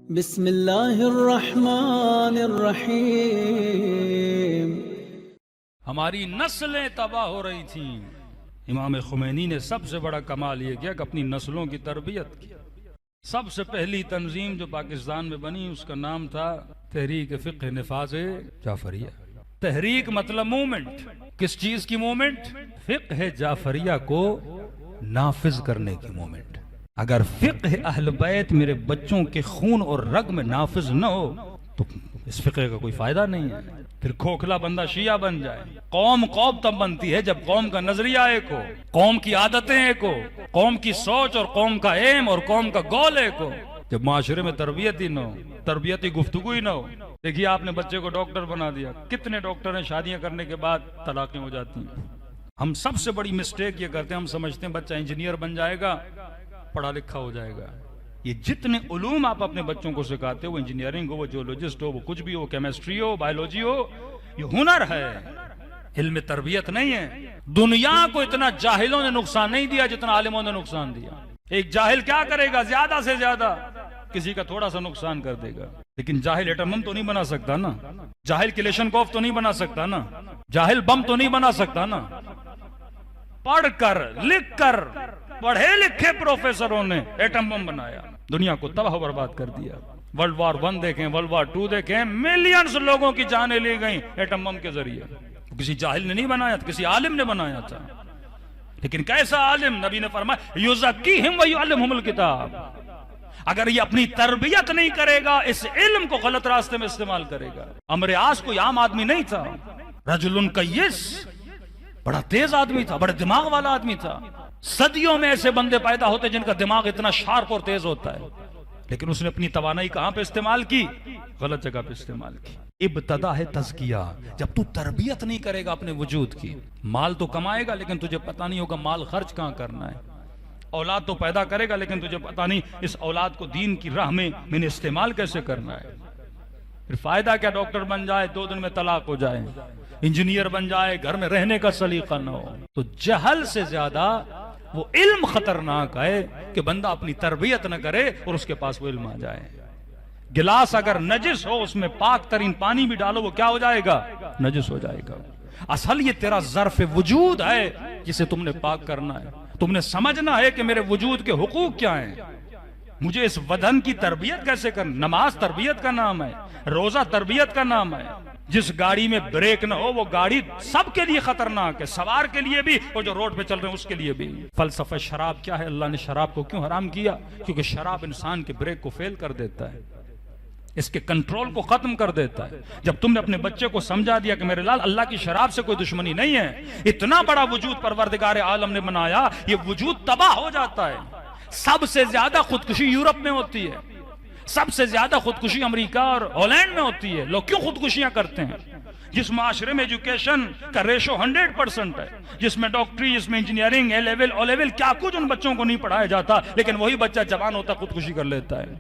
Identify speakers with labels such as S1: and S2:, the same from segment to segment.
S1: بسم اللہ الرحمن الرحیم۔
S2: ہماری نسلیں تباہ ہو رہی تھیں، امام خمینی نے سب سے بڑا کمال یہ کیا کہ اپنی نسلوں کی تربیت کی۔ سب سے پہلی تنظیم جو پاکستان میں بنی اس کا نام تھا تحریک فقہ نفاذ جعفریہ۔ تحریک مطلب مومنٹ، کس چیز کی مومنٹ؟ فقہ جعفریہ کو نافذ کرنے کی مومنٹ۔ اگر فقہ اہل بیت میرے بچوں کے خون اور رگ میں نافذ نہ ہو تو اس فقہ کا کوئی فائدہ نہیں ہے، پھر کھوکھلا بندہ شیعہ بن جائے۔ قوم تب بنتی ہے جب قوم کا نظریہ ایک ہو، قوم کی عادتیں ایک ہو، قوم کی سوچ اور قوم کا ایم اور قوم کا گول ایک ہو۔ جب معاشرے میں تربیت ہی نہ ہو، تربیتی گفتگو ہی نہ ہو۔ دیکھیے آپ نے بچے کو ڈاکٹر بنا دیا، کتنے ڈاکٹر ہیں شادیاں کرنے کے بعد طلاقیں ہو جاتی ہیں۔ ہم سب سے بڑی مسٹیک یہ کرتے ہیں، ہم سمجھتے ہیں بچہ انجینئر بن جائے گا، پڑھا لکھا ہو جائے گا۔ یہ جتنے علوم آپ اپنے بچوں کو سکھاتے ہو، وہ انجینئرنگ ہو، وہ جیولوجسٹ ہو، وہ کچھ بھی ہو، کیمسٹری ہو، بایولوجی ہو، یہ ہنر ہے، علم تربیت نہیں ہے۔ دنیا کو اتنا جاہلوں نے نقصان نہیں دیا جتنا عالموں نے نقصان دیا۔ ایک جاہل کیا کرے گا؟ زیادہ سے زیادہ کسی کا تھوڑا سا نقصان کر دے گا، لیکن جاہل ایٹم بم تو نہیں بنا سکتا نا، جاہل کلیشنکوف تو نہیں بنا سکتا نا، جاہل بم تو نہیں بنا سکتا نا۔ پڑھ کر لکھ کر پڑھے لکھے پروفیسروں نے ایٹم بم بنایا، دنیا کو تباہ و برباد کر دیا۔ ورلڈ وار 1 دیکھیں، ورلڈ وار 2 دیکھیں، ملینز لوگوں کی جانیں لی گئیں ایٹم بم کے ذریعے۔ کسی جاہل نے نہیں بنایا تھا، کسی عالم نے بنایا تھا۔ لیکن کیسا عالم؟ نبی نے فرمایا یزکیہم ویعلمہم الکتاب۔ اگر یہ اپنی تربیت نہیں کرے گا، اس علم کو غلط راستے میں استعمال کرے گا۔ عمرو عاص کوئی عام آدمی نہیں تھا، رجل کیس، بڑا تیز آدمی تھا، بڑے دماغ والا آدمی تھا۔ صدیوں میں ایسے بندے پیدا ہوتے جن کا دماغ اتنا شارپ اور تیز ہوتا ہے، لیکن اس نے اپنی توانائی کہاں پہ استعمال کی؟ غلط جگہ پہ استعمال کی۔ ابتدا ہے تزکیہ۔ جب تو تربیت نہیں کرے گا اپنے وجود کی، مال تو کمائے گا لیکن تجھے پتہ نہیں ہوگا مال خرچ کہاں کرنا ہے۔ اولاد تو پیدا کرے گا لیکن تجھے پتہ نہیں اس اولاد کو دین کی راہ میں نے استعمال کیسے کرنا ہے۔ پھر فائدہ کیا؟ ڈاکٹر بن جائے 2 دن میں طلاق ہو جائے، انجینئر بن جائے گھر میں رہنے کا سلیقہ نہ ہو۔ تو جہل سے زیادہ وہ علم خطرناک ہے کہ بندہ اپنی تربیت نہ کرے اور اس کے پاس وہ علم آ جائے۔ گلاس اگر نجس ہو، اس میں پاک ترین پانی بھی ڈالو، وہ کیا ہو جائے گا؟ نجس ہو جائے گا۔ اصل یہ تیرا ظرف وجود ہے جسے تم نے پاک کرنا ہے۔ تم نے سمجھنا ہے کہ میرے وجود کے حقوق کیا ہیں، مجھے اس بدن کی تربیت کیسے کرنا۔ نماز تربیت کا نام ہے، روزہ تربیت کا نام ہے۔ جس گاڑی میں بریک نہ ہو وہ گاڑی سب کے لیے خطرناک ہے، سوار کے لیے بھی اور جو روڈ پہ چل رہے ہیں اس کے لیے بھی۔ فلسفہ شراب کیا ہے؟ اللہ نے شراب کو کیوں حرام کیا؟ کیونکہ شراب انسان کے بریک کو فیل کر دیتا ہے، اس کے کنٹرول کو ختم کر دیتا ہے۔ جب تم نے اپنے بچے کو سمجھا دیا کہ میرے لال اللہ کی شراب سے کوئی دشمنی نہیں ہے، اتنا بڑا وجود پروردگار عالم نے بنایا، یہ وجود تباہ ہو جاتا ہے۔ سب سے زیادہ خودکشی یورپ میں ہوتی ہے، سب سے زیادہ خودکشی امریکہ اور ہالینڈ میں ہوتی ہے۔ لوگ کیوں خودکشیاں کرتے ہیں؟ جس معاشرے میں ایجوکیشن کا ریشو 100% ہے، جس میں ڈاکٹری، جس میں انجینئرنگ، اے لیول، او لیول، کیا کچھ ان بچوں کو نہیں پڑھایا جاتا، لیکن وہی بچہ جوان ہوتا خودکشی کر لیتا ہے۔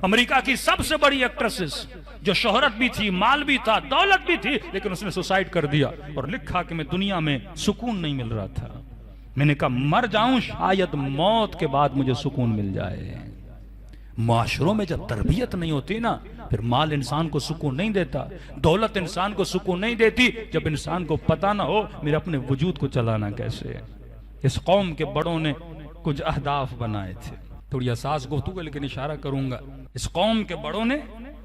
S2: امریکہ کی سب سے بڑی ایکٹریسز جو شہرت بھی تھی، مال بھی تھا، دولت بھی تھی، لیکن اس نے سوسائڈ کر دیا اور لکھا کہ میں دنیا میں سکون نہیں مل رہا تھا، میں نے کہا مر جاؤں شاید موت کے بعد مجھے سکون مل جائے۔ معاشروں میں جب تربیت نہیں ہوتی نا، پھر مال انسان کو سکون نہیں دیتا، دولت انسان کو سکون نہیں دیتی، جب انسان کو پتہ نہ ہو میرے اپنے وجود کو چلانا کیسے ہے۔ اس قوم کے بڑوں نے کچھ اہداف بنائے تھے، تھوڑی حساس گفتگو لیکن اشارہ کروں گا۔ اس قوم کے بڑوں نے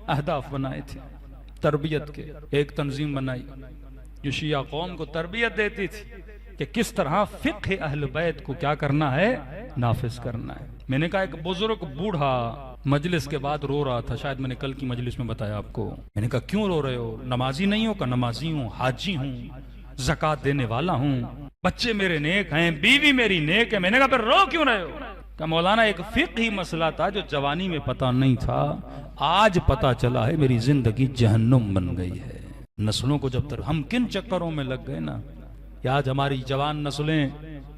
S2: اہداف بنائے تھے تربیت کے۔ ایک تنظیم بنائی جو شیعہ قوم کو تربیت دیتی تھی کہ کس طرح فقہ اہل بیت کو کیا کرنا ہے؟ نافذ کرنا ہے۔ میں نے کہا ایک بزرگ بوڑھا مجلس کے بعد رو رہا تھا، شاید میں نے کل کی مجلس میں بتایا آپ کو۔ میں نے کہا کیوں رو رہے ہو؟ نمازی نہیں ہو؟ کہ نمازی ہوں، حاجی ہوں، زکوٰۃ دینے والا ہوں، بچے میرے نیک ہیں، بیوی میری نیک ہے۔ میں نے کہا پھر رو کیوں رہے ہو؟ کہ مولانا ایک فقہی مسئلہ تھا جو جوانی میں پتہ نہیں تھا، آج پتہ چلا ہے میری زندگی جہنم بن گئی ہے۔ نسلوں کو جب تک ہم کن چکروں میں لگ گئے نا، آج ہماری جوان نسلیں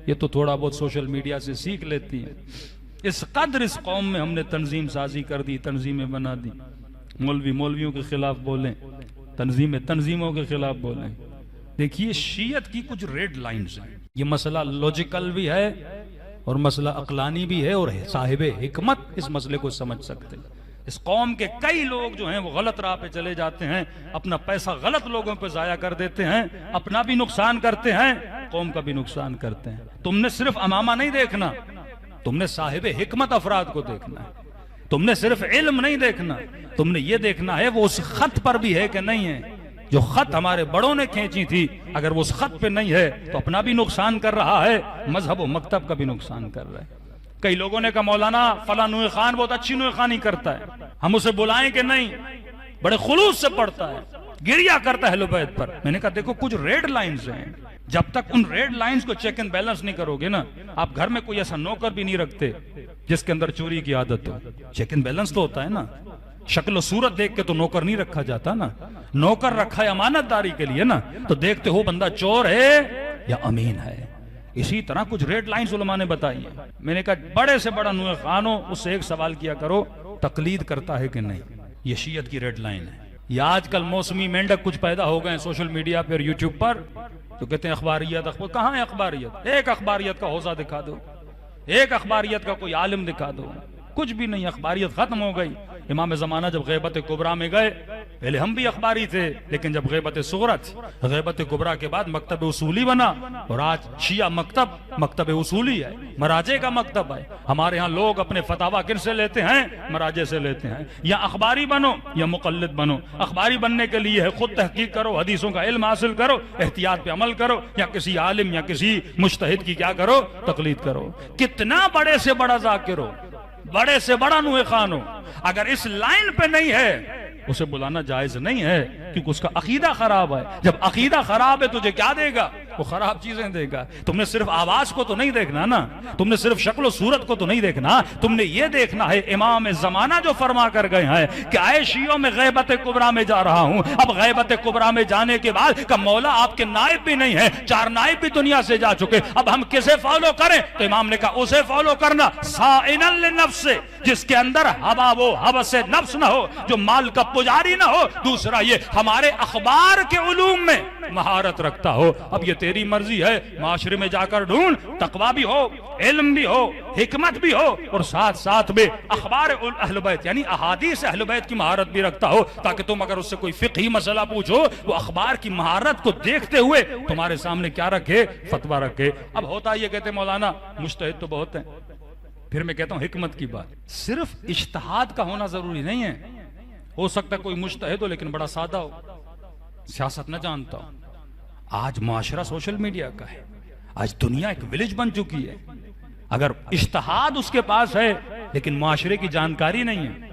S2: یہ تو تھوڑا بہت سوشل میڈیا سے سیکھ لیتی ہیں۔ اس قدر اس قوم میں ہم نے تنظیم سازی کر دی، تنظیمیں بنا دی، مولوی مولویوں کے خلاف بولیں، تنظیمیں تنظیموں کے خلاف بولیں۔ دیکھیے شیعت کی کچھ ریڈ لائنز ہیں، یہ مسئلہ لوجیکل بھی ہے اور مسئلہ عقلانی بھی ہے، اور صاحب حکمت اس مسئلے کو سمجھ سکتے۔ اس قوم کے کئی لوگ جو ہیں وہ غلط راہ پہ چلے جاتے ہیں، اپنا پیسہ غلط لوگوں پہ ضائع کر دیتے ہیں، اپنا بھی نقصان کرتے ہیں، قوم کا بھی نقصان کرتے ہیں۔ تم نے صرف امامہ نہیں دیکھنا، تم نے صاحب حکمت افراد کو دیکھنا ہے، تم نے صرف علم نہیں دیکھنا، تم نے یہ دیکھنا ہے وہ اس خط پر بھی ہے کہ نہیں ہے۔ جو خط ہمارے بڑوں نے کھینچی تھی، اگر وہ اس خط پہ نہیں ہے تو اپنا بھی نقصان کر رہا ہے، مذہب و مکتب کا بھی نقصان کر رہا ہے۔ کئی لوگوں نے کہا مولانا فلاں نوح خان بہت اچھی نوح خانی کرتا ہے، ہم اسے بلائیں کہ نہیں، بڑے خلوص سے پڑھتا ہے، گریہ کرتا ہے اہل بیت پر۔ میں نے کہا دیکھو کچھ ریڈ لائنز ہیں، جب تک ان ریڈ لائنز کو چیک اینڈ بیلنس نہیں کرو گے نا، آپ گھر میں کوئی ایسا نوکر بھی نہیں رکھتے جس کے اندر چوری کی عادت ہو۔ چیک اینڈ بیلنس تو ہوتا ہے نا، شکل و صورت دیکھ کے تو نوکر نہیں رکھا جاتا نا، نوکر رکھا ہے امانت داری کے لیے نا، تو دیکھتے ہو بندہ چور ہے یا امین ہے۔ اسی طرح کچھ ریڈ لائنز علماء نے بتائی ہیں۔ میں نے کہا بڑے سے بڑا نوح خان ہو، اس سے ایک سوال کیا کرو تقلید کرتا ہے کہ نہیں، یہ شیعت کی ریڈ لائن ہے۔ یا آج کل موسمی مینڈک کچھ پیدا ہو گئے ہیں سوشل میڈیا پر، یوٹیوب پر، تو کہتے ہیں اخباریت۔ کہاں ہے اخباریت؟ ایک اخباریت کا حوزہ دکھا دو، ایک اخباریت کا کوئی عالم دکھا دو، کچھ بھی نہیں، اخباریت ختم ہو گئی۔ امام زمانہ جب غیبت کبریٰ میں گئے، پہلے ہم بھی اخباری تھے، لیکن جب غیبت صغریٰ غیبت کبریٰ کے بعد مکتب اصولی بنا، اور آج شیعہ مکتب اصولی ہے، مراجع کا مکتب ہے۔ ہمارے ہاں لوگ اپنے فتاویٰ کن سے لیتے ہیں؟ مراجع سے لیتے ہیں۔ یا اخباری بنو یا مقلد بنو۔ اخباری بننے کے لیے ہے خود تحقیق کرو، حدیثوں کا علم حاصل کرو، احتیاط پہ عمل کرو، یا کسی عالم یا کسی مجتہد کی کیا کرو؟ تقلید کرو۔ کتنا بڑے سے بڑا ذاکر ہو، بڑے سے بڑا نوح خان ہو، اگر اس لائن پہ نہیں ہے اسے بلانا جائز نہیں ہے، کیونکہ اس کا عقیدہ خراب ہے۔ جب عقیدہ خراب ہے تجھے کیا دے گا؟ وہ خراب چیزیں دے گا۔ تم نے صرف آواز کو تو نہیں دیکھنا نا، تم نے صرف شکل و صورت کو تو نہیں دیکھنا، تم نے یہ دیکھنا ہے امام زمانہ جو فرما کر گئے ہیں کہ اے شیعوں میں غیبت کبریٰ میں جا رہا ہوں۔ اب غیبت کبریٰ میں جانے کے بعد کہ مولا آپ کے نائب بھی نہیں ہیں، 4 نائب بھی دنیا سے جا چکے، اب ہم کسے فالو کریں؟ تو امام نے کہا اسے فالو کرنا سائنا للنفس، جس کے اندر ہوا و ہوس نفس نہ ہو، جو مال کا پجاری نہ ہو، دوسرا یہ ہمارے اخبار کے علوم میں مہارت رکھتا ہو۔ اب یہ تیری مرضی ہے، معاشرے میں جا کر ڈھونڈ، تقویٰ بھی ہو، علم بھی ہو، حکمت بھی ہو، اور ساتھ ساتھ میں اخبار اہل بیت یعنی احادیث اہل بیت کی مہارت بھی رکھتا ہو، تاکہ تم اگر اس سے کوئی فقہی مسئلہ پوچھو وہ اخبار کی مہارت کو دیکھتے ہوئے تمہارے سامنے کیا رکھے؟ فتویٰ رکھے۔ اب ہوتا یہ کہتے مولانا مجتہد تو بہت ہیں، پھر میں کہتا ہوں حکمت کی بات، صرف اجتہاد کا ہونا ضروری نہیں ہے۔ ہو سکتا ہے کوئی مجتہد ہو لیکن بڑا سادہ ہو، سیاست نہ جانتا ہو۔ آج معاشرہ سوشل میڈیا کا ہے، آج دنیا ایک ولیج بن چکی ہے۔ اگر اجتہاد اس کے پاس ہے لیکن معاشرے کی جانکاری نہیں ہے،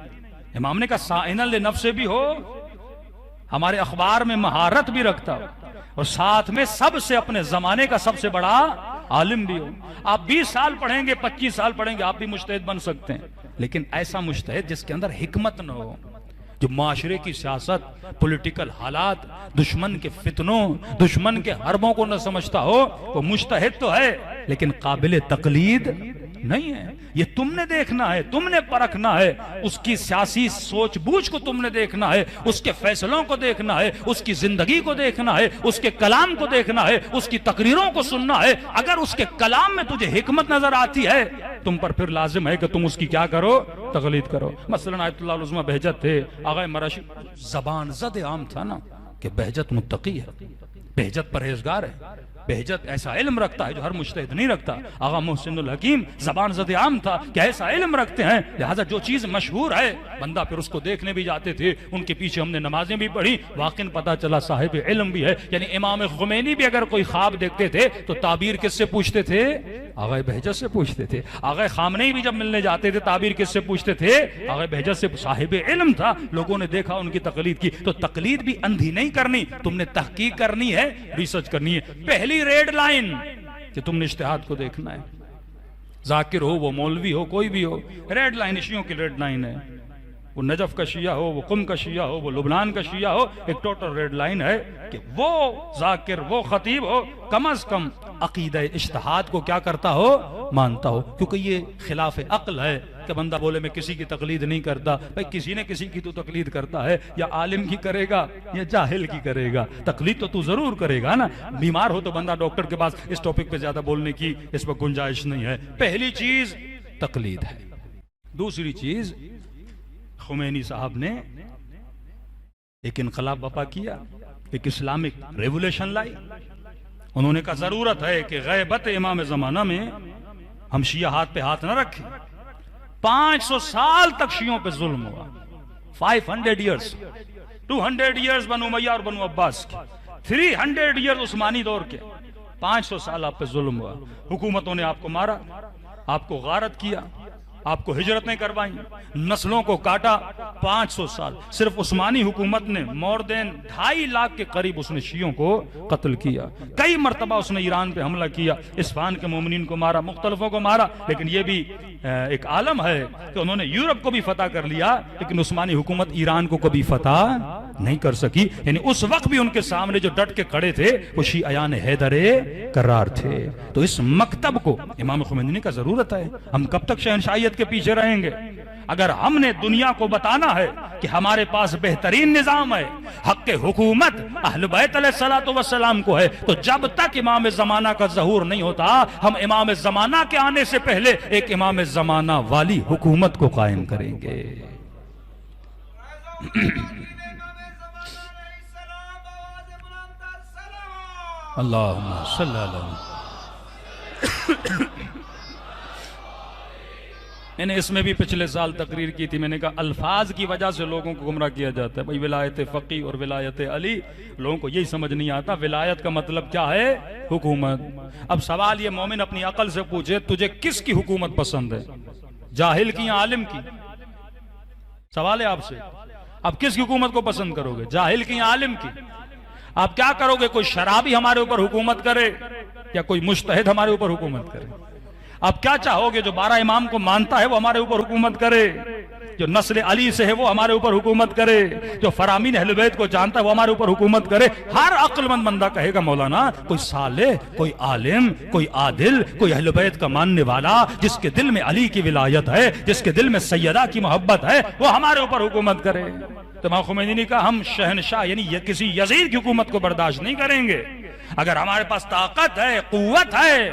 S2: امام نے کہا سائنا لنفس بھی ہو، ہمارے اخبار میں مہارت بھی رکھتا ہو، اور ساتھ میں سب سے اپنے زمانے کا سب سے بڑا عالم بھی ہو۔ آپ 20 سال پڑھیں گے، 25 سال پڑھیں گے، آپ بھی مجتہد بن سکتے ہیں، لیکن ایسا مجتہد جس کے اندر حکمت نہ ہو، جو معاشرے کی سیاست، پولیٹیکل حالات، دشمن کے فتنوں، دشمن کے حربوں کو نہ سمجھتا ہو، وہ مجتہد تو ہے لیکن قابل تقلید نہیں ہے۔ یہ تم نے دیکھنا ہے، تم نے پرکھنا ہے، اس کی سیاسی سوچ بوجھ کو تم نے دیکھنا ہے، اس کے فیصلوں کو دیکھنا ہے، اس کی زندگی کو دیکھنا ہے، اس کے کلام کو دیکھنا ہے، اس کی تقریروں کو سننا ہے۔ اگر اس کے کلام میں تجھے حکمت نظر آتی ہے، تم پر پھر لازم ہے کہ تم اس کی کیا کرو؟ تقلید کرو۔ مثلا آیت اللہ العظمہ بہجت تھے، آغا مراشی زبان زد عام تھا نا کہ بہجت متقی ہے، بہجت پرہیزگار ہے، بہجت ایسا علم رکھتا ہے جو ہر مجتہد نہیں رکھتا۔ آغا محسن الحکیم زبان زد عام تھا کہ ایسا علم رکھتے ہیں، لہذا جو چیز مشہور ہے بندہ پھر اس کو دیکھنے بھی جاتے تھے، ان کے پیچھے ہم نے نمازیں بھی پڑھی، واقعاً پتا چلا صاحب علم بھی ہے۔ یعنی امام خمینی بھی اگر کوئی خواب دیکھتے تھے تو تعبیر کس سے پوچھتے تھے؟ آغا بہجت سے پوچھتے تھے۔ آغا خامنئی بھی جب ملنے جاتے تھے تعبیر کس سے پوچھتے تھے؟ آغا بہجت سے۔ صاحب علم تھا، لوگوں نے دیکھا ان کی تقلید کی۔ تو تقلید بھی اندھی نہیں کرنی، تم نے تحقیق کرنی ہے، ریسرچ کرنی ہے۔ پہلی ریڈ لائن کہ تم نے اجتہاد کو دیکھنا ہے، ذاکر ہو وہ مولوی ہو کوئی بھی ہو، ریڈ لائن شیعوں کی ریڈ لائن ہے۔ وہ نجف کا شیعہ ہو، وہ قم کا شیعہ ہو، وہ لبنان کا شیعہ ہو، ایک ٹوٹل ریڈ لائن ہے کہ وہ ذاکر، وہ خطیب ہو، کم از کم عقیدہ اجتہاد کو کیا کرتا ہو؟ مانتا ہو۔ کیونکہ یہ خلاف عقل ہے کہ بندہ بولے میں کسی کی تقلید نہیں کرتا۔ بھائی کسی نے کسی کی تو تقلید کرتا ہے، یا عالم کی کرے گا یا جاہل کی کرے گا، تقلید تو ضرور کرے گا نا۔ بیمار ہو تو بندہ ڈاکٹر کے پاس، اس ٹاپک پہ زیادہ بولنے کی اس پر گنجائش نہیں ہے۔ پہلی چیز تقلید ہے۔ دوسری چیز خمینی صاحب نے ایک انقلاب برپا کیا، ایک اسلامک ریولیشن لائی. انہوں نے کہا ضرورت ہے کہ غیبت امام زمانہ میں ہم شیعہ ہاتھ پہ ہاتھ نہ رکھیں. 500 سال تک شیعوں پہ ظلم ہوا. 500 ایئرز، 200 ایئرز بنو امیہ اور بنو عباس کے، 300 ایئرز عثمانی دور کے. 500 سال آپ پہ ظلم ہوا. حکومتوں نے آپ کو مارا، آپ کو غارت کیا، آپ کو ہجرتیں کروائیں، نسلوں کو کاٹا. 500 سال صرف عثمانی حکومت نے مور دین 2.5 لاکھ کے قریب اس نے شیعوں کو قتل کیا. کئی مرتبہ اس نے ایران پہ حملہ کیا، اصفہان کے مومنین کو مارا، مختلفوں کو مارا. لیکن یہ بھی ایک عالم ہے کہ انہوں نے یورپ کو بھی فتح کر لیا، لیکن عثمانی حکومت ایران کو کبھی فتح نہیں کر سکی. یعنی اس وقت بھی ان کے سامنے جو ڈٹ کے کھڑے تھے وہ شیعیان حیدر کرار تھے. تو اس مکتب کو امام خمینی کا ضرورت ہے. ہم کب تک شہنشاہیت کے پیچھے رہیں گے؟ اگر ہم نے دنیا کو بتانا ہے کہ ہمارے پاس بہترین نظام ہے، حق حکومت اہل بیت علیہ الصلوۃ والسلام کو ہے، تو جب تک امام زمانہ کا ظہور نہیں ہوتا ہم امام زمانہ کے آنے سے پہلے ایک امام زمانہ والی حکومت کو قائم کریں گے. اللہم صلی اللہ علیہ. میں نے اس میں بھی پچھلے سال تقریر کی تھی. میں نے کہا الفاظ کی وجہ سے لوگوں کو گمراہ کیا جاتا ہے. بھئی ولایت فقی اور ولایت علی، لوگوں کو یہی سمجھ نہیں آتا ولایت کا مطلب کیا ہے؟ حکومت. اب سوال یہ مومن اپنی عقل سے پوچھے تجھے کس کی حکومت پسند ہے؟ جاہل کی یا عالم کی؟ سوال ہے آپ سے. اب کس کی حکومت کو پسند کرو گے؟ جاہل کی یا عالم کی؟ آپ کیا کرو گے؟ کوئی شرابی ہمارے اوپر حکومت کرے یا کوئی مجتہد ہمارے اوپر حکومت کرے؟ آپ کیا چاہو گے؟ جو 12 امام کو مانتا ہے وہ ہمارے اوپر حکومت کرے، جو نسل علی سے ہے وہ ہمارے اوپر حکومت کرے، جو فرامین اہل بیت کو جانتا ہے وہ ہمارے اوپر حکومت کرے؟ ہر عقل مند بندہ کہے گا مولانا کوئی صالح، کوئی عالم، کوئی عادل، کوئی اہل بیت کا ماننے والا جس کے دل میں علی کی ولایت ہے، جس کے دل میں سیدہ کی محبت ہے، وہ ہمارے اوپر حکومت کرے. تو امام خمینی نے کہا ہم شہنشاہ یعنی کسی یزید کی حکومت کو برداشت نہیں کریں گے. اگر ہمارے پاس طاقت ہے، قوت ہے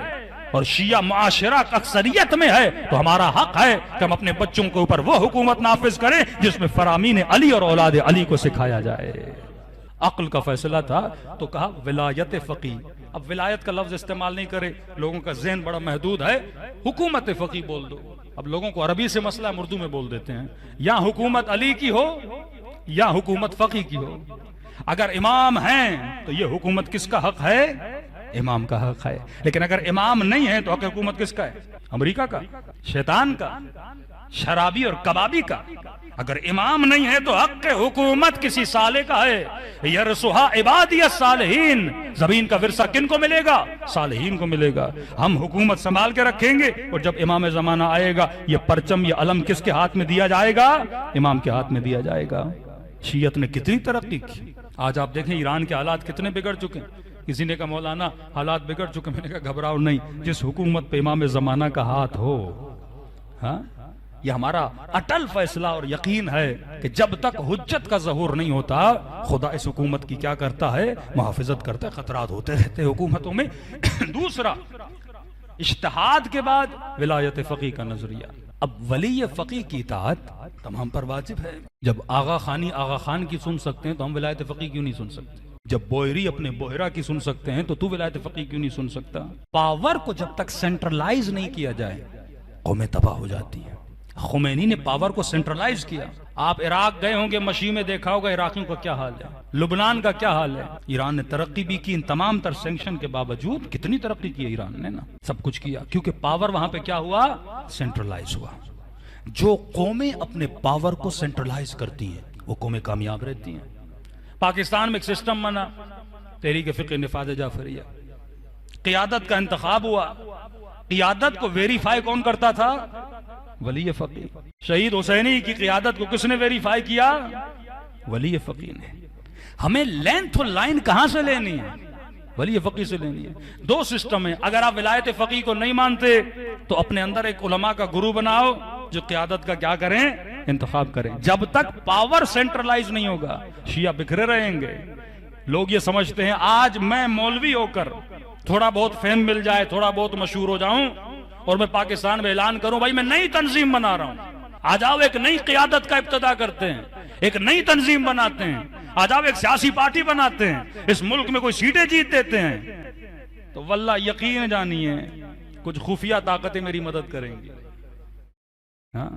S2: اور شیعہ معاشرہ اکثریت میں ہے تو ہمارا حق ہے کہ ہم اپنے بچوں کے اوپر وہ حکومت نافذ کریں جس میں فرامین علی اور اولاد علی کو سکھایا جائے. عقل کا فیصلہ تھا تو کہا ولایت فقی. اب ولایت کا لفظ استعمال نہیں کرے، لوگوں کا ذہن بڑا محدود ہے. حکومت فقی بول دو. اب لوگوں کو عربی سے مسئلہ ہم اردو میں بول دیتے ہیں. یا حکومت علی کی ہو یا حکومت فقی کی ہو. اگر امام ہیں تو یہ حکومت کس کا حق ہے؟ امام کا حق ہے. لیکن اگر امام نہیں ہے تو حق حکومت کس کا ہے؟ امریکہ کا، شیطان کا، شرابی اور کبابی کا. اگر امام نہیں ہے تو حق حکومت کسی صالح کا ہے. یرثھا عبادی الصالحین. زمین کا ورثہ کن کو ملے گا؟ صالحین کو ملے گا. ہم حکومت سنبھال کے رکھیں گے اور جب امام زمانہ آئے گا یہ پرچم یہ علم کس کے ہاتھ میں دیا جائے گا؟ امام کے ہاتھ میں دیا جائے گا. شیعت نے کتنی ترقی کی. آج آپ دیکھیں ایران کے حالات کتنے بگڑ چکے ہیں. کسی نے کہا مولانا حالات بگڑ چکے. میں نے کہا گھبراؤ نہیں. جس حکومت پہ امام زمانہ کا ہاتھ ہو، ہاں یہ ہمارا اٹل فیصلہ اور یقین ہے کہ جب تک حجت کا ظہور نہیں ہوتا خدا اس حکومت کی کیا کرتا ہے؟ محافظت کرتا ہے. خطرات ہوتے رہتے حکومتوں میں. دوسرا، اجتہاد کے بعد ولایت فقی کا نظریہ. اب ولی فقی کی اطاعت تمام پر واجب ہے. جب آغا خانی آغا خان کی سن سکتے ہیں تو ہم ولایت فقی کیوں نہیں سن سکتے؟ جب بوہری اپنے بوہرا کی سن سکتے ہیں تو ولایت فقی کیوں نہیں سن سکتا؟ پاور کو جب تک سینٹرلائز نہیں کیا جائے قومیں تباہ ہو جاتی ہیں. خمینی نے پاور کو سینٹرلائز کیا. آپ عراق گئے ہوں گے، مشی میں دیکھا ہوگا عراقیوں کا کیا حال ہے، لبنان کا کیا حال ہے. ایران نے ترقی بھی کی. ان تمام تر سینکشن کے باوجود کتنی ترقی کی ایران نے نا، سب کچھ کیا کیونکہ پاور وہاں پہ کیا ہوا؟ سینٹرلائز ہوا. جو قومیں اپنے پاور کو سینٹرلائز کرتی ہیں وہ قومیں کامیاب رہتی ہیں. پاکستان میں ایک سسٹم بنا، تحریک فقہ نفاذ جعفریہ. قیادت کا انتخاب ہوا. قیادت کو ویریفائی کون کرتا تھا؟ ولی فقی. شہید حسینی کی قیادت کو کس نے ویریفائی کیا؟ ولی فقی نے. ہمیں لینتھ اور لائن کہاں سے لینی ہے؟ ولی فقی سے لینی ہے. دو سسٹم ہیں. اگر آپ ولایت فقی کو نہیں مانتے تو اپنے اندر ایک علماء کا گروہ بناؤ جو قیادت کا کیا کریں؟ انتخاب کریں. جب تک پاور سینٹرلائز نہیں ہوگا شیعہ بکھرے رہیں گے. لوگ یہ سمجھتے ہیں آج میں مولوی ہو کر تھوڑا بہت فیم مل جائے، تھوڑا بہت مشہور ہو جاؤں اور میں پاکستان میں اعلان کروں بھائی میں نئی تنظیم بنا رہا ہوں، آ جاؤ ایک نئی قیادت کا ابتدا کرتے ہیں، ایک نئی تنظیم بناتے ہیں، آ جاؤ ایک سیاسی پارٹی بناتے ہیں، اس ملک میں کوئی سیٹیں جیت دیتے ہیں، تو واللہ یقین جانیے کچھ خفیہ طاقتیں میری مدد کریں گی، ہاں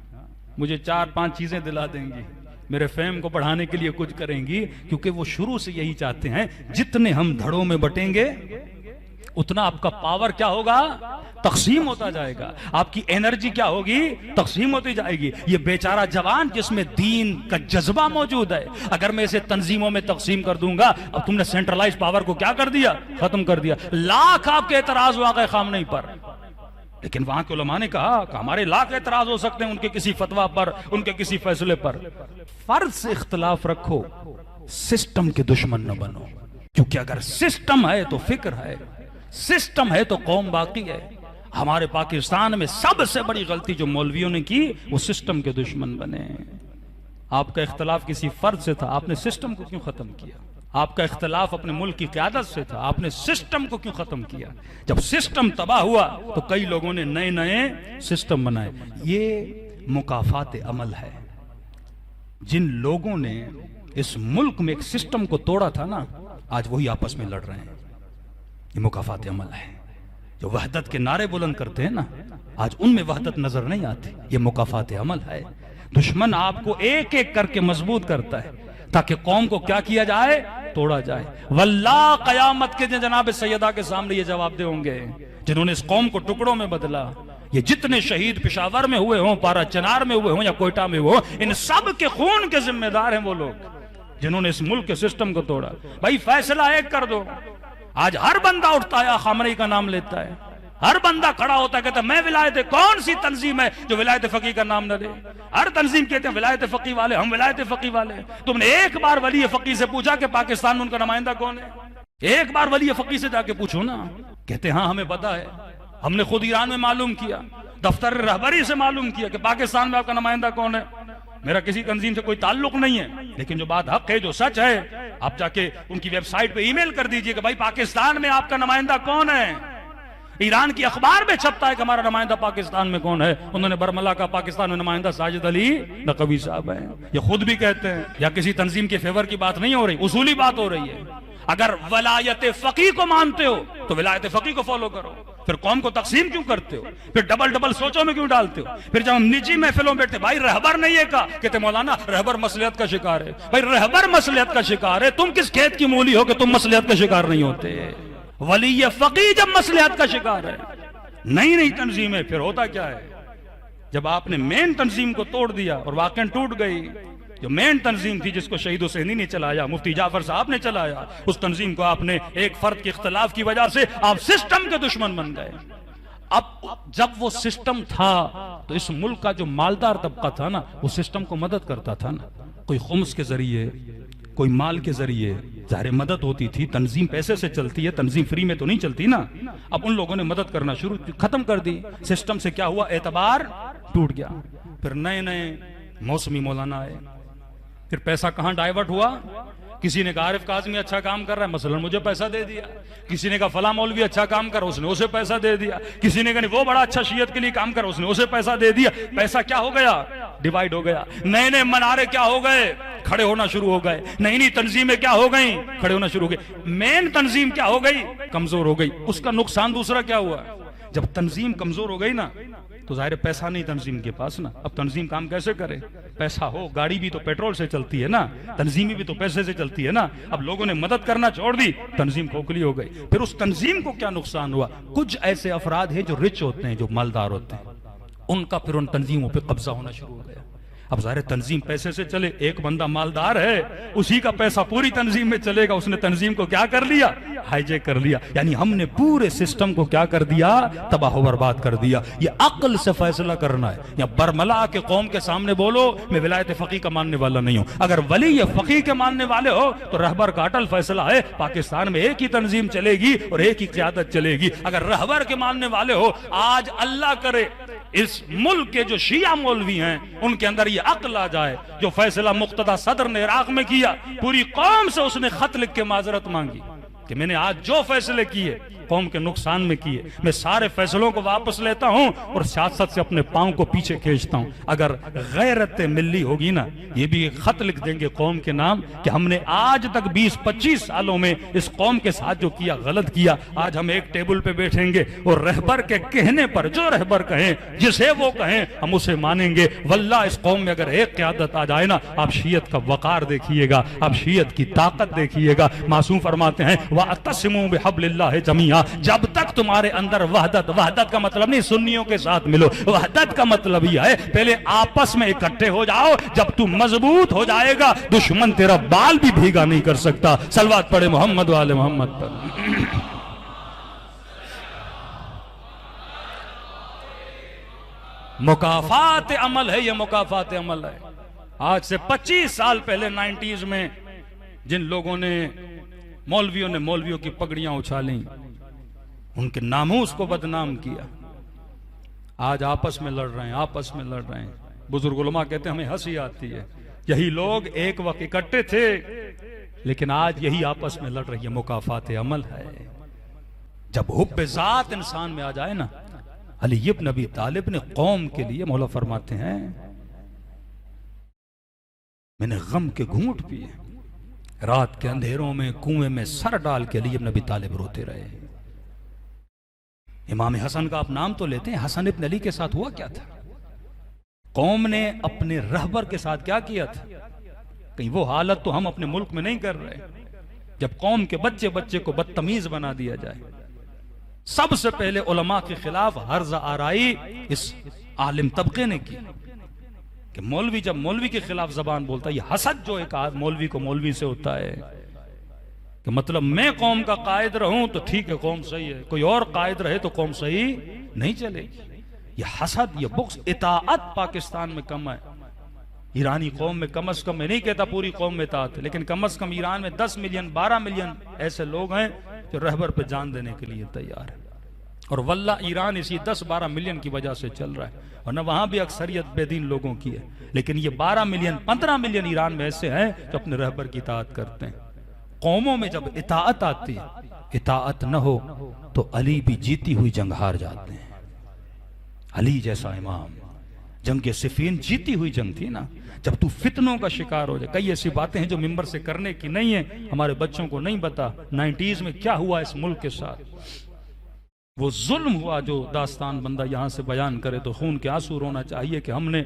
S2: مجھے 4-5 چیزیں دلا دیں گی، میرے فہم کو بڑھانے کے لیے کچھ کریں گی، کیونکہ وہ شروع سے یہی چاہتے ہیں جتنے ہم دھڑوں میں بٹیں گے اتنا آپ کا پاور کیا ہوگا، تقسیم ہوتا جائے گا، آپ کی انرجی کیا ہوگی، تقسیم ہوتی جائے گی۔ یہ بیچارہ جوان جس میں دین کا جذبہ موجود ہے، اگر میں اسے تنظیموں میں تقسیم کر دوں گا، اب تم نے سینٹرلائز پاور کو کیا کر دیا، ختم کر دیا، لاکھ آپ کے اعتراض واقع خامنئی پر، لیکن وہاں کے علماء نے کہا کہ ہمارے لاکھ اعتراض ہو سکتے ہیں ان کے کسی فتویٰ پر، ان کے کسی فیصلے پر، فرض سے اختلاف رکھو، سسٹم کے دشمن نہ بنو، کیونکہ اگر سسٹم ہے تو فکر ہے، سسٹم ہے تو قوم باقی ہے۔ ہمارے پاکستان میں سب سے بڑی غلطی جو مولویوں نے کی وہ سسٹم کے دشمن بنے۔ آپ کا اختلاف کسی فرد سے تھا، آپ نے سسٹم کو کیوں ختم کیا؟ آپ کا اختلاف اپنے ملک کی قیادت سے تھا، آپ نے سسٹم کو کیوں ختم کیا؟ جب سسٹم تباہ ہوا تو کئی لوگوں نے نئے نئے سسٹم بنائے۔ یہ مکافات عمل ہے۔ جن لوگوں نے اس ملک میں ایک سسٹم کو توڑا تھا نا، آج وہی آپس میں لڑ رہے ہیں۔ یہ مکافات عمل ہے۔ جو وحدت کے نعرے بلند کرتے ہیں نا، آج ان میں وحدت نظر نہیں آتی، یہ مکافات عمل ہے۔ دشمن آپ کو ایک ایک کر کے مضبوط کرتا ہے تاکہ قوم کو کیا کیا جائے، توڑا جائے۔ واللہ قیامت کے دن جناب سیدہ کے سامنے یہ جواب دے ہوں گے جنہوں نے اس قوم کو ٹکڑوں میں بدلا۔ یہ جتنے شہید پشاور میں ہوئے ہوں، پارا چنار میں ہوئے ہوں یا کوئٹہ میں ہوئے ہوں، ان سب کے خون کے ذمہ دار ہیں وہ لوگ جنہوں نے اس ملک کے سسٹم کو توڑا۔ بھائی فیصلہ ایک کر دو۔ آج ہر بندہ اٹھتا ہے، خامنئی کا نام لیتا ہے، ہر بندہ کھڑا ہوتا ہے کہتا ہے میں ولایت، کون سی تنظیم ہے جو ولایت فقیہ کا نام نہ لے؟ ہر تنظیم کہتے ہیں ولایت فقیہ والے، ہم ولایت فقیہ والے۔ تم نے ایک بار ولی فقیہ سے پوچھا کہ پاکستان میں ان کا نمائندہ کون ہے؟ ایک بار ولی فقیہ سے جا کے پوچھو نا۔ کہتے ہیں ہاں ہمیں پتا ہے، ہم نے خود ایران میں معلوم کیا، دفتر رہبری سے معلوم کیا کہ پاکستان میں آپ کا نمائندہ کون ہے۔ میرا کسی تنظیم سے کوئی تعلق نہیں ہے، لیکن جو بات حق ہے، جو سچ ہے، آپ جا کے ان کی ویب سائٹ پہ ای میل کر دیجئے کہ بھائی پاکستان میں آپ کا نمائندہ کون ہے۔ ایران کی اخبار میں چھپتا ہے کہ ہمارا نمائندہ پاکستان میں کون ہے، انہوں نے برملا کا پاکستان میں نمائندہ ساجد علی نقوی صاحب ہیں، یہ خود بھی کہتے ہیں۔ یا کسی تنظیم کے فیور کی بات نہیں ہو رہی، اصولی بات ہو رہی ہے۔ اگر ولایت فقیہ کو مانتے ہو تو ولایت فقیہ کو فالو کرو، پھر قوم کو تقسیم کیوں کرتے ہو؟ پھر ڈبل سوچوں میں کیوں ڈالتے ہو؟ پھر جب ہم نجی محفلوں میں بیٹھتے بھائی رہبر نہیں ہے کا، کہتے مولانا رہبر مصلحت کا شکار ہے۔ بھائی رہبر مصلحت کا شکار ہے، تم کس کھیت کی مولی ہو کہ تم مصلحت کا شکار نہیں ہوتے؟ ولی فقیہ جب مصلحت کا شکار ہے، نئی تنظیم ہے، پھر ہوتا کیا ہے؟ جب آپ نے مین تنظیم کو توڑ دیا اور واقعاً ٹوٹ گئی، جو مین تنظیم تھی جس کو شہید حسینی نے چلایا، مفتی جعفر صاحب نے چلایا، اس تنظیم کو آپ نے ایک فرد کے اختلاف کی وجہ سے آپ سسٹم کے دشمن بن گئے۔ اب جب وہ سسٹم تھا تو اس ملک کا جو مالدار طبقہ تھا نا، وہ سسٹم کو مدد کرتا تھا نا، کوئی خمس کے ذریعے، کوئی مال کے ذریعے، ظاہر مدد ہوتی تھی۔ تنظیم پیسے سے چلتی ہے، تنظیم فری میں تو نہیں چلتی نا۔ اب ان لوگوں نے مدد کرنا شروع ختم کر دی، سسٹم سے کیا ہوا، اعتبار ٹوٹ گیا۔ پھر نئے موسمی مولانا آئے، پھر پیسہ کہاں ڈائیورٹ ہوا؟ کسی نے کہا عارف کاظمی اچھا کام کر رہا ہے، مثلا مجھے پیسہ دے دیا۔ کسی نے کہا فلاں مولوی اچھا کام کر رہا ہے، اس نے اسے پیسہ دے دیا۔ کسی نے کہا وہ بڑا اچھا شیعت کے لیے کام کر رہا ہے، اس نے اسے پیسہ دے دیا۔ پیسہ کیا ہو گیا؟ ڈیوائیڈ ہو گیا۔ نئے منارے کیا ہو گئے؟ کھڑے ہونا شروع ہو گئے۔ نئی تنظیمیں کیا ہو گئیں؟ کھڑے ہونا شروع ہو گئے۔ مین تنظیم کیا ہو گئی؟ کمزور ہو گئی۔ اس کا نقصان دوسرا کیا ہوا؟ جب تنظیم کمزور ہو گئی نا تو ظاہر پیسہ نہیں تنظیم کے پاس نا، اب تنظیم کام کیسے کرے؟ پیسہ ہو، گاڑی بھی تو پیٹرول سے چلتی ہے نا، تنظیمی بھی تو پیسے سے چلتی ہے نا۔ اب لوگوں نے مدد کرنا چھوڑ دی، تنظیم کھوکھلی ہو گئی۔ پھر اس تنظیم کو کیا نقصان ہوا؟ کچھ ایسے افراد ہیں جو رچ ہوتے ہیں، جو مالدار ہوتے ہیں، ان کا پھر ان تنظیموں پہ قبضہ ہونا شروع ہو گیا۔ اب ظاہر تنظیم پیسے سے چلے، ایک بندہ مالدار ہے، اسی کا پیسہ پوری تنظیم میں چلے گا، اس نے تنظیم کو کیا کر لیا؟ ہائی جیک کر لیا۔ یعنی ہم نے پورے سسٹم کو کیا کر دیا؟ تباہ و برباد کر دیا۔ یہ عقل سے فیصلہ کرنا ہے۔ یا برملا کے قوم کے سامنے بولو میں ولایت فقیہ کا ماننے والا نہیں ہوں۔ اگر ولی فقیہ کے ماننے والے ہو تو رہبر کا اٹل فیصلہ ہے پاکستان میں ایک ہی تنظیم چلے گی اور ایک ہی قیادت چلے گی۔ اگر رہبر کے ماننے والے ہو، آج اللہ کرے اس ملک کے جو شیعہ مولوی ہیں ان کے اندر یہ عقل آ جائے، جو فیصلہ مقتدی صدر نے عراق میں کیا، پوری قوم سے اس نے خط لکھ کے معذرت مانگی کہ میں نے آج جو فیصلے کیے قوم کے نقصان میں کیے. میں سارے فیصلوں کو واپس لیتا ہوں اور سیاست سے اپنے پاؤں کو پیچھے کھینچتا ہوں. اگر غیرت ملی ہوگی نا, یہ بھی ایک خط لکھ دیں گے قوم کے نام کہ ہم نے آج تک 20-25 سالوں میں اس قوم کے ساتھ جو کیا غلط کیا. آج ہم ایک ٹیبل پہ بیٹھیں گے اور رہبر کے کہنے پر جو رہبر کہیں, جسے وہ کہیں, ہم اسے مانیں گے. واللہ اس قوم میں اگر ایک قیادت آ جائے نا, آپ شیعت کا وقار دیکھیے گا, آپ شیعت کی طاقت دیکھیے گا. معصوم فرماتے ہیں وَاعْتَصِمُوا بِحَبْلِ اللَّهِ جَمِيعًا, جب تک تمہارے اندر وحدت کا مطلب نہیں سنیوں کے ساتھ ملو, وحدت کا مطلب یہ ہے پہلے آپس میں اکٹھے ہو جاؤ. جب تم مضبوط ہو جائے گا دشمن تیرا بال بھی بھیگا نہیں کر سکتا. صلوات پڑھے محمد و آل محمد پر. مکافات عمل ہے, یہ مکافات عمل ہے. آج سے 25 سال پہلے 90s میں جن لوگوں نے مولویوں کی پگڑیاں اچھالیں, ان کے ناموس کو بدنام کیا, آج آپس میں لڑ رہے ہیں. بزرگ علماء کہتے ہیں ہمیں ہنسی آتی ہے, یہی لوگ ایک وقت اکٹھے تھے لیکن آج یہی آپس میں لڑ رہی ہے. مکافات عمل ہے. جب حب ذات انسان میں آ جائے نا, علی ابن ابی طالب نے قوم کے لیے, مولا فرماتے ہیں میں نے غم کے گھونٹ پیے, رات کے اندھیروں میں کنویں میں سر ڈال کے علی ابن ابی طالب روتے رہے. امام حسن کا آپ نام تو لیتے ہیں, حسن ابن علی کے ساتھ ہوا کیا تھا؟ قوم نے اپنے رہبر کے ساتھ کیا کیا تھا؟ کہیں وہ حالت تو ہم اپنے ملک میں نہیں کر رہے, جب قوم کے بچے کو بدتمیز بنا دیا جائے. سب سے پہلے علماء کے خلاف حرز آرائی اس عالم طبقے نے کی کہ مولوی جب مولوی کے خلاف زبان بولتا ہے, یہ حسد جو ایک مولوی کو مولوی سے ہوتا ہے کہ مطلب میں قوم کا قائد رہوں تو ٹھیک ہے, قوم صحیح ہے, کوئی اور قائد رہے تو قوم صحیح نہیں چلے گی. یہ حسد, یہ بغض. اطاعت پاکستان میں کم ہے. ایرانی قوم میں کم از کم, میں نہیں کہتا پوری قوم میں اطاعت ہے, لیکن کم از کم ایران میں 10 ملین 12 ملین ایسے لوگ ہیں جو رہبر پہ جان دینے کے لیے تیار ہے. اور واللہ ایران اسی 10-12 ملین کی وجہ سے چل رہا ہے, ورنہ وہاں بھی اکثریت بے دین لوگوں کی ہے. لیکن یہ 12 ملین 15 ملین ایران میں ایسے ہیں جو اپنے رہبر کی اطاعت کرتے ہیں. قوموں میں جب اطاعت آتی, اطاعت نہ ہو تو علی بھی جیتی ہوئی جنگ ہار جاتے ہیں. علی جیسا امام, جنگ صفین جیتی ہوئی جنگ تھی نا. جب تو فتنوں کا شکار ہو جائے, کئی ایسی باتیں ہیں جو ممبر سے کرنے کی نہیں ہیں, ہمارے بچوں کو نہیں پتا 90s میں کیا ہوا اس ملک کے ساتھ. وہ ظلم ہوا جو داستان بندہ یہاں سے بیان کرے تو خون کے آنسو رونا چاہیے کہ ہم نے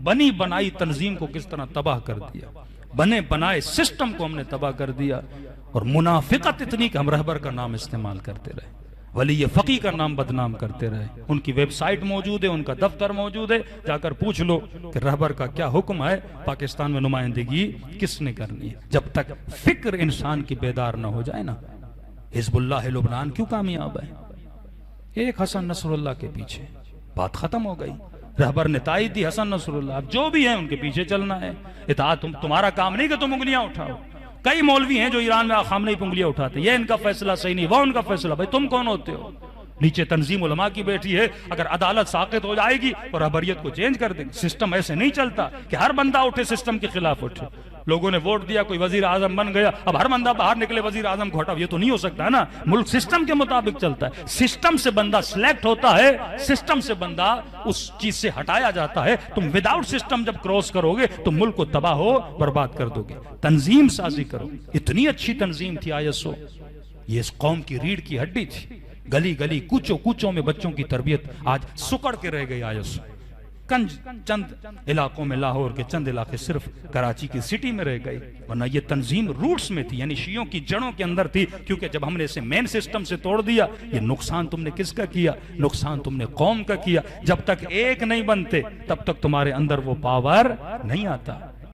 S2: بنی بنائی تنظیم کو کس طرح تباہ کر دیا, بنے بنائے سسٹم کو ہم نے تباہ کر دیا. اور منافقت اتنی کہ ہم رہبر کا نام استعمال کرتے رہے, ولی فقی کا نام بدنام کرتے رہے. ان کی ویب سائٹ موجود ہے, ان کا دفتر موجود ہے, جا کر پوچھ لو کہ رہبر کا کیا حکم ہے, پاکستان میں نمائندگی کس نے کرنی ہے. جب تک فکر انسان کی بیدار نہ ہو جائے نا, حزب اللہ لبنان کیوں کامیاب ہے؟ ایک حسن نصر اللہ کے پیچھے بات ختم ہو گئی. رہبر نے تائید دی, حسن نصر اللہ, اب جو بھی ہیں ان کے پیچھے چلنا ہے. اطاعت تمہارا کام نہیں کہ تم انگلیاں اٹھاؤ. کئی مولوی ہیں جو ایران میں خامنہ ہی انگلیاں اٹھاتے, یہ ان کا فیصلہ صحیح نہیں, وہ ان کا فیصلہ. بھائی تم کون ہوتے ہو؟ نیچے تنظیم علماء کی بیٹھی ہے, اگر عدالت ساقط ہو جائے گی اور رہبریت کو چینج کر دیں گے. سسٹم ایسے نہیں چلتا کہ ہر بندہ اٹھے سسٹم کے خلاف اٹھے. لوگوں نے ووٹ دیا, کوئی وزیر اعظم بن گیا, اب ہر بندہ باہر نکلے وزیر اعظم کو ہٹاؤ, یہ تو نہیں ہو سکتا ہے نا. ملک سسٹم کے مطابق چلتا ہے. سسٹم سے بندہ سلیکٹ ہوتا ہے, سسٹم سے بندہ اس چیز سے ہٹایا جاتا ہے. تم وداؤٹ سسٹم جب کراس کرو گے تو ملک کو تباہ ہو برباد کر دو گے. تنظیم سازی کرو. اتنی اچھی تنظیم تھی ISO, یہ اس قوم کی ریڑھ کی ہڈی تھی. گلی گلی کوچوں میں بچوں کی تربیت آج سکڑ کے رہ گئی. ISO چند علاقوں میں, لاہور کے چند علاقے صرف کراچی کی سٹی میں رہ گئی, ورنہ یہ تنظیم روٹس میں تھی, یعنی شیعوں کی جڑوں کے اندر تھی. کیونکہ جب ہم نے اسے مین سسٹم سے توڑ دیا, یہ نقصان تم نے کس کا کیا؟ نقصان تم نے قوم کا کیا. جب تک ایک نہیں بنتے تب تک تمہارے اندر وہ پاور نہیں آتا.